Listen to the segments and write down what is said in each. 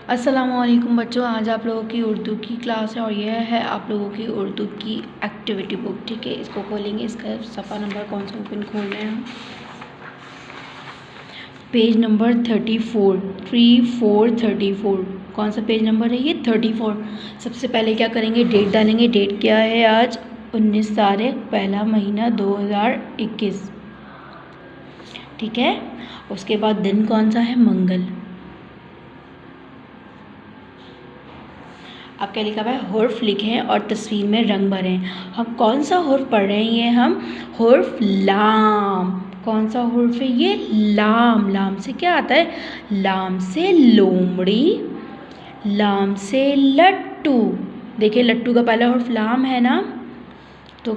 अस्सलामुअलैकुम बच्चों, आज आप लोगों की उर्दू की क्लास है और यह है आप लोगों की उर्दू की एक्टिविटी बुक। ठीक है, इसको खोलेंगे। इसका सफ़ा नंबर कौन सा ओपन खोल रहे हैं हम? पेज नंबर 34 कौन सा पेज नंबर है ये? 34। सबसे पहले क्या करेंगे? डेट डालेंगे। डेट क्या है आज? 19 तारीख, पहला महीना 2021। ठीक है, उसके बाद दिन कौन सा है? मंगल। अब क्या लिखा हुआ है? हुर्फ लिखें और तस्वीर में रंग भरें। हम कौन सा हुर्फ पढ़ रहे हैं? ये हम हुर्फ लाम। कौन सा हुर्फ है ये? लाम। लाम से क्या आता है? लाम से लोमड़ी, लाम से लट्टू। देखिए, लट्टू का पहला हुर्फ लाम है ना, तो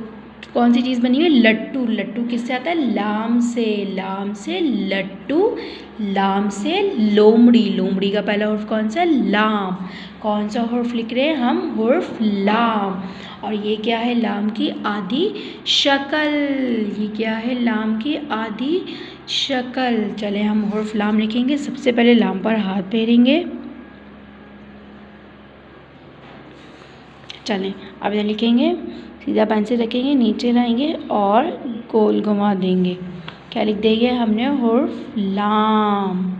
कौन सी चीज़ बनी हुई? लट्टू। लट्टू किससे आता है? लाम से। लाम से लट्टू, लाम से लोमड़ी। लोमड़ी का पहला हुर्फ कौन सा? लाम। कौन सा हुर्फ लिख रहे हैं हम? हुर्फ लाम। और ये क्या है? लाम की आधी शक्ल। ये क्या है? लाम की आधी शक्ल। चले हम हुर्फ लाम लिखेंगे। सबसे पहले लाम पर हाथ फेरेंगे। चलें, अब इधर लिखेंगे। सीधा पेंसिल रखेंगे, नीचे लाएंगे और गोल घुमा देंगे। क्या लिख देंगे हमने? हुर्फ लाम।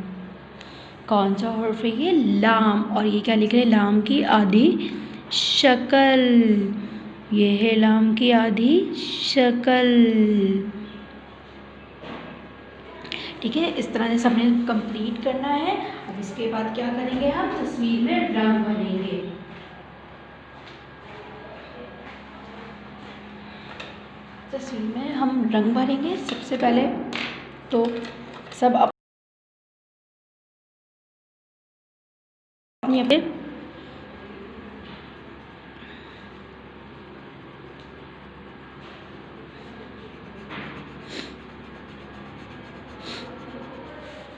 कौन सा हुर्फ है ये? लाम। और ये क्या लिख रहे हैं? लाम की आधी शक्ल। ये है लाम की आधी शक्ल। ठीक है, इस तरह से सबने कंप्लीट करना है। अब इसके बाद क्या करेंगे? हम तस्वीर में रंग भरेंगे। तस्वीर में हम रंग भरेंगे। सबसे पहले तो सब अपनी अपने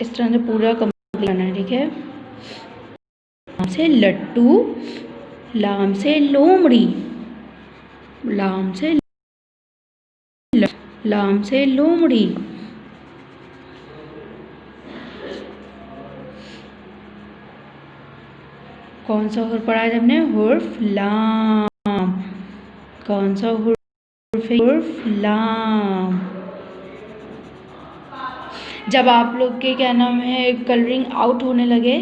इस तरह से पूरा कंप्लीट करना है। ठीक है, लाम से लट्टू, लाम से लोमड़ी, लाम से लाम से लोमड़ी। कौन सा हुर्फ पढ़ा है हमने? हुर्फ लाम। कौन सा हुर्फ है? हुर्फ लाम। जब आप लोग के क्या नाम है कलरिंग आउट होने लगे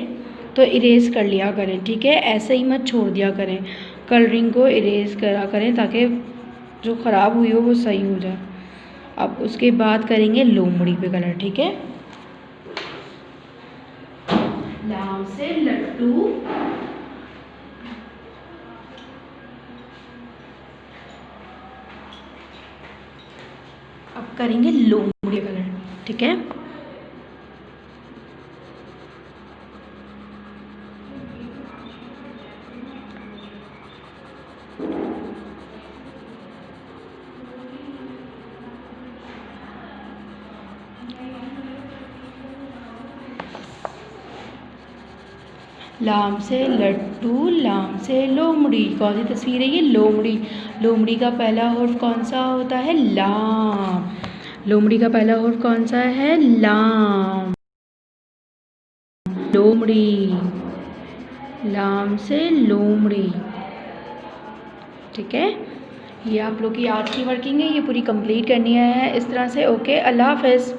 तो इरेज कर लिया करें। ठीक है, ऐसे ही मत छोड़ दिया करें। कलरिंग को इरेज करा करें ताकि जो ख़राब हुई हो वो सही हो जाए। अब उसके बाद करेंगे लोमड़ी पे कलर। ठीक है, लाम से लट्टू, अब करेंगे लोमड़ी कलर। ठीक है, लाम से लट्टू, लाम से लोमड़ी। कौन सी तस्वीर है ये? लोमड़ी। लोमड़ी का पहला हुर्फ कौन सा होता है? लाम। लोमड़ी का पहला हुर्फ कौन सा है? लाम। लोमड़ी, लाम से लोमड़ी। ठीक है, ये आप लोग की आज की वर्किंग है, ये पूरी कंप्लीट करनी है इस तरह से। ओके, अल्लाह हाफ़िज़।